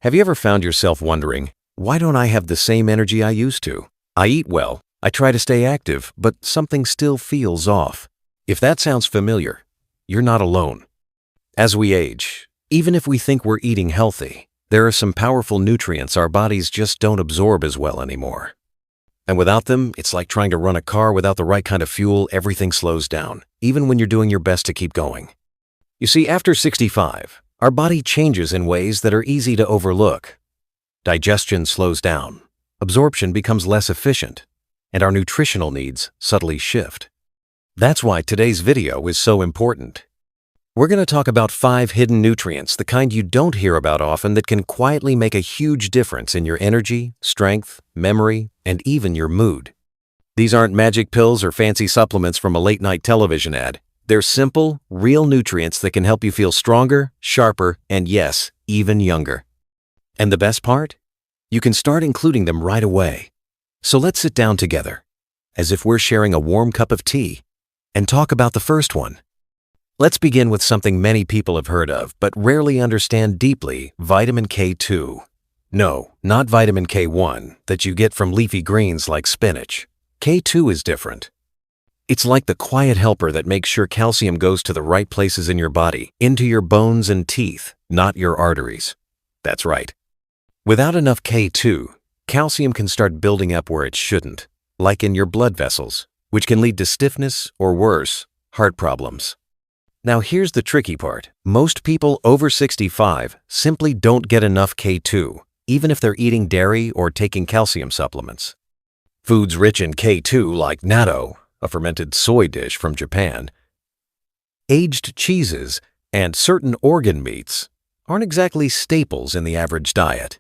Have you ever found yourself wondering, why don't I have the same energy I used to? I eat well, I try to stay active, but something still feels off. If that sounds familiar, you're not alone. As we age, even if we think we're eating healthy, there are some powerful nutrients our bodies just don't absorb as well anymore. And without them, it's like trying to run a car without the right kind of fuel. Everything slows down, even when you're doing your best to keep going. You see, after 65, our body changes in ways that are easy to overlook. Digestion slows down, absorption becomes less efficient, and our nutritional needs subtly shift. That's why today's video is so important. We're going to talk about 5 hidden nutrients, the kind you don't hear about often, that can quietly make a huge difference in your energy, strength, memory, and even your mood. These aren't magic pills or fancy supplements from a late-night television ad. They're simple, real nutrients that can help you feel stronger, sharper, and yes, even younger. And the best part? You can start including them right away. So let's sit down together, as if we're sharing a warm cup of tea, and talk about the first one. Let's begin with something many people have heard of, but rarely understand deeply: vitamin K2. No, not vitamin K1 that you get from leafy greens like spinach. K2 is different. It's like the quiet helper that makes sure calcium goes to the right places in your body, into your bones and teeth, not your arteries. That's right. Without enough K2, calcium can start building up where it shouldn't, like in your blood vessels, which can lead to stiffness or worse, heart problems. Now here's the tricky part. Most people over 65 simply don't get enough K2, even if they're eating dairy or taking calcium supplements. Foods rich in K2 like natto, a fermented soy dish from Japan, aged cheeses, and certain organ meats aren't exactly staples in the average diet.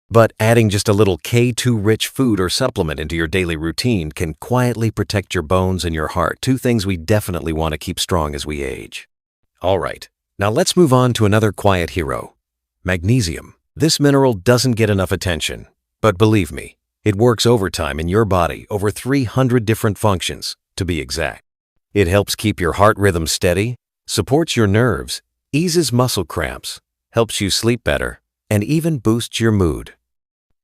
But adding just a little K2-rich food or supplement into your daily routine can quietly protect your bones and your heart, 2 things we definitely want to keep strong as we age. All right, now let's move on to another quiet hero, magnesium. This mineral doesn't get enough attention, but believe me, it works overtime in your body, over 300 different functions, to be exact. It helps keep your heart rhythm steady, supports your nerves, eases muscle cramps, helps you sleep better, and even boosts your mood.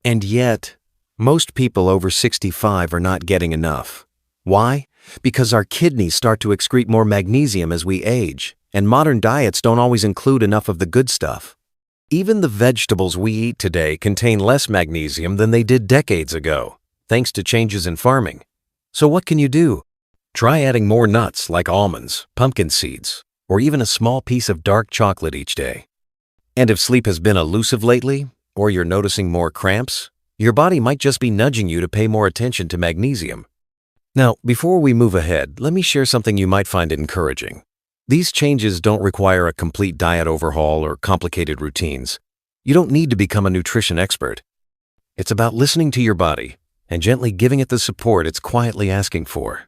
And yet, most people over 65 are not getting enough. Why? Because our kidneys start to excrete more magnesium as we age, and modern diets don't always include enough of the good stuff. Even the vegetables we eat today contain less magnesium than they did decades ago, thanks to changes in farming. So what can you do? Try adding more nuts like almonds, pumpkin seeds, or even a small piece of dark chocolate each day. And if sleep has been elusive lately, or you're noticing more cramps, your body might just be nudging you to pay more attention to magnesium. Now, before we move ahead, let me share something you might find encouraging. These changes don't require a complete diet overhaul or complicated routines. You don't need to become a nutrition expert. It's about listening to your body and gently giving it the support it's quietly asking for.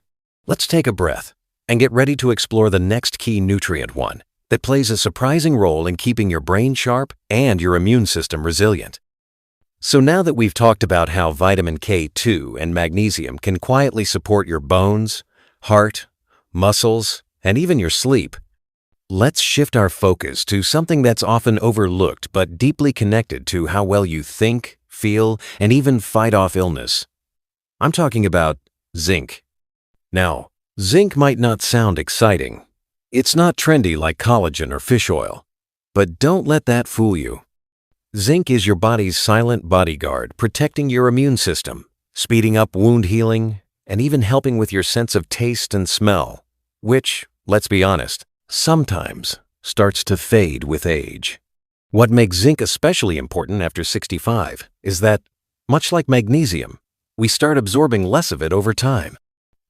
Let's take a breath and get ready to explore the next key nutrient one that plays a surprising role in keeping your brain sharp and your immune system resilient. So now that we've talked about how vitamin K2 and magnesium can quietly support your bones, heart, muscles, and even your sleep, let's shift our focus to something that's often overlooked but deeply connected to how well you think, feel, and even fight off illness. I'm talking about zinc. Now, zinc might not sound exciting. It's not trendy like collagen or fish oil. But don't let that fool you. Zinc is your body's silent bodyguard, protecting your immune system, speeding up wound healing, and even helping with your sense of taste and smell, which, let's be honest, sometimes starts to fade with age. What makes zinc especially important after 65 is that, much like magnesium, we start absorbing less of it over time.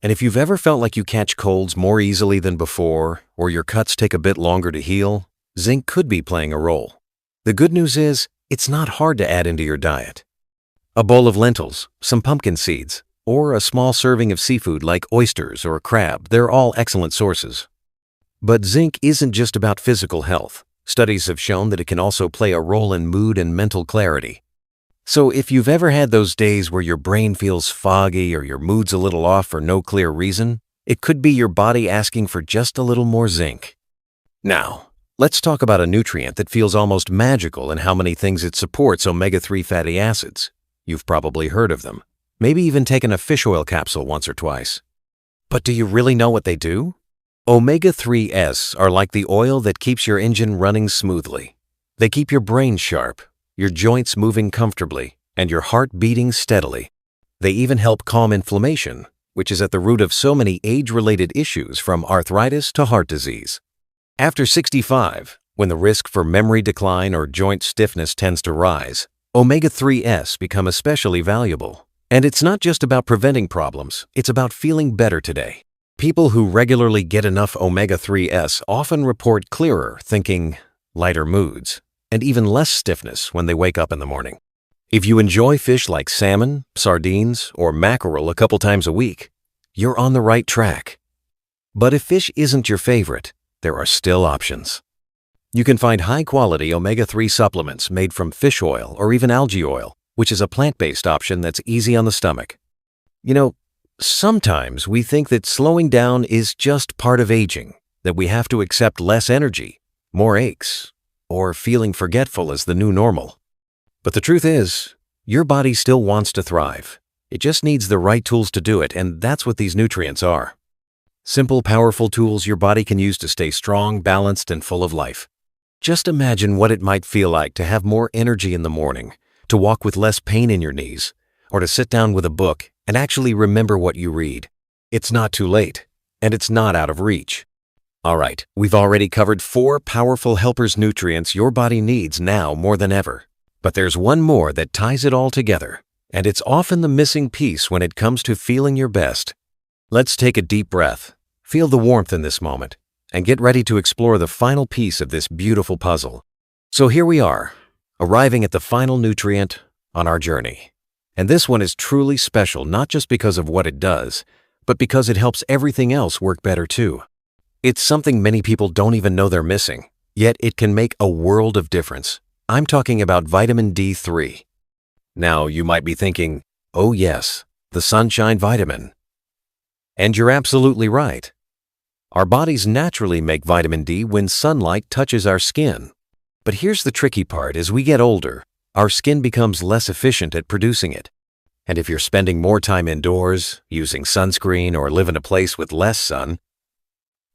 And if you've ever felt like you catch colds more easily than before, or your cuts take a bit longer to heal, zinc could be playing a role. The good news is, it's not hard to add into your diet. A bowl of lentils, some pumpkin seeds, or a small serving of seafood like oysters or crab, they're all excellent sources. But zinc isn't just about physical health. Studies have shown that it can also play a role in mood and mental clarity. So if you've ever had those days where your brain feels foggy or your mood's a little off for no clear reason, it could be your body asking for just a little more zinc. Now, Let's talk about a nutrient that feels almost magical in how many things it supports: omega-3 fatty acids. You've probably heard of them, maybe even taken a fish oil capsule once or twice. But do you really know what they do? Omega-3s are like the oil that keeps your engine running smoothly. They keep your brain sharp, your joints moving comfortably, and your heart beating steadily. They even help calm inflammation, which is at the root of so many age-related issues from arthritis to heart disease. After 65, when the risk for memory decline or joint stiffness tends to rise, omega-3s become especially valuable. And it's not just about preventing problems, it's about feeling better today. People who regularly get enough omega-3s often report clearer thinking, lighter moods, and even less stiffness when they wake up in the morning. If you enjoy fish like salmon, sardines, or mackerel a couple times a week, you're on the right track. But if fish isn't your favorite, there are still options. You can find high-quality omega-3 supplements made from fish oil or even algae oil, which is a plant-based option that's easy on the stomach. You know, sometimes we think that slowing down is just part of aging, that we have to accept less energy, more aches, or feeling forgetful as the new normal. But the truth is, your body still wants to thrive. It just needs the right tools to do it, and that's what these nutrients are. Simple, powerful tools your body can use to stay strong, balanced, and full of life. Just imagine what it might feel like to have more energy in the morning, to walk with less pain in your knees, or to sit down with a book and actually remember what you read. It's not too late, and it's not out of reach. All right, we've already covered 4 powerful helpers nutrients your body needs now more than ever. But there's one more that ties it all together, and it's often the missing piece when it comes to feeling your best. Let's take a deep breath, feel the warmth in this moment, and get ready to explore the final piece of this beautiful puzzle. So here we are, arriving at the final nutrient on our journey. And this one is truly special, not just because of what it does, but because it helps everything else work better too. It's something many people don't even know they're missing, yet it can make a world of difference. I'm talking about vitamin D3. Now, you might be thinking, oh yes, the sunshine vitamin. And you're absolutely right. Our bodies naturally make vitamin D when sunlight touches our skin. But here's the tricky part: as we get older, our skin becomes less efficient at producing it. And if you're spending more time indoors, using sunscreen, or live in a place with less sun,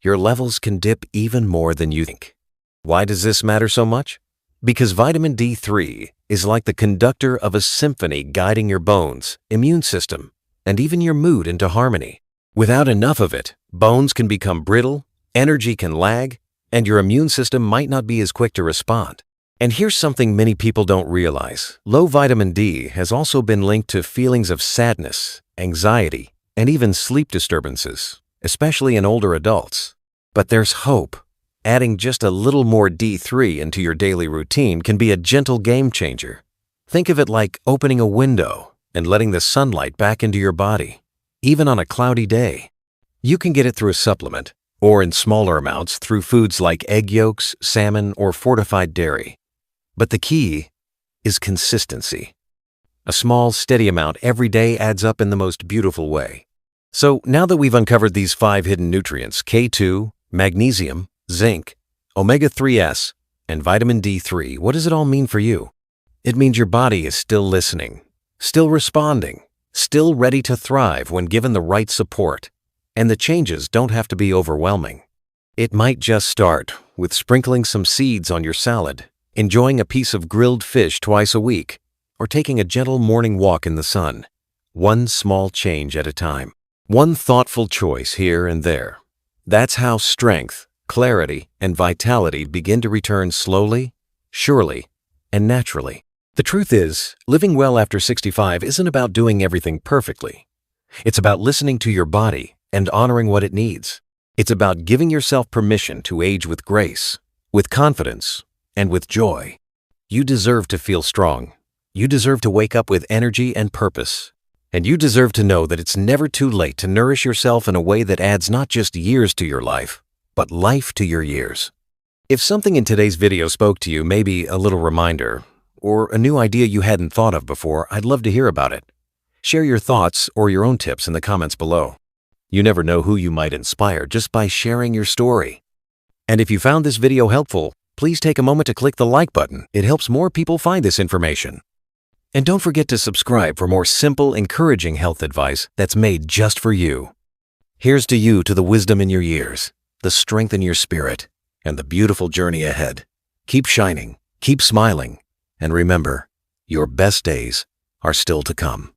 your levels can dip even more than you think. Why does this matter so much? Because vitamin D3 is like the conductor of a symphony guiding your bones, immune system, and even your mood into harmony. Without enough of it, bones can become brittle, energy can lag, and your immune system might not be as quick to respond. And here's something many people don't realize. Low vitamin D has also been linked to feelings of sadness, anxiety, and even sleep disturbances, especially in older adults. But there's hope. Adding just a little more D3 into your daily routine can be a gentle game changer. Think of it like opening a window and letting the sunlight back into your body, even on a cloudy day. You can get it through a supplement, or in smaller amounts through foods like egg yolks, salmon, or fortified dairy. But the key is consistency. A small, steady amount every day adds up in the most beautiful way. So now that we've uncovered these 5 hidden nutrients, K2, magnesium, zinc, omega-3s, and vitamin D3, what does it all mean for you? It means your body is still listening, still responding, still ready to thrive when given the right support. And the changes don't have to be overwhelming. It might just start with sprinkling some seeds on your salad, enjoying a piece of grilled fish twice a week, or taking a gentle morning walk in the sun. One small change at a time. One thoughtful choice here and there. That's how strength, clarity, and vitality begin to return slowly, surely, and naturally. The truth is, living well after 65 isn't about doing everything perfectly. It's about listening to your body and honoring what it needs. It's about giving yourself permission to age with grace, with confidence, and with joy. You deserve to feel strong. You deserve to wake up with energy and purpose. And you deserve to know that it's never too late to nourish yourself in a way that adds not just years to your life, but life to your years. If something in today's video spoke to you, maybe a little reminder, or a new idea you hadn't thought of before, I'd love to hear about it. Share your thoughts or your own tips in the comments below. You never know who you might inspire just by sharing your story. And if you found this video helpful, please take a moment to click the like button. It helps more people find this information. And don't forget to subscribe for more simple, encouraging health advice that's made just for you. Here's to you, to the wisdom in your years, the strength in your spirit, and the beautiful journey ahead. Keep shining, keep smiling, and remember, your best days are still to come.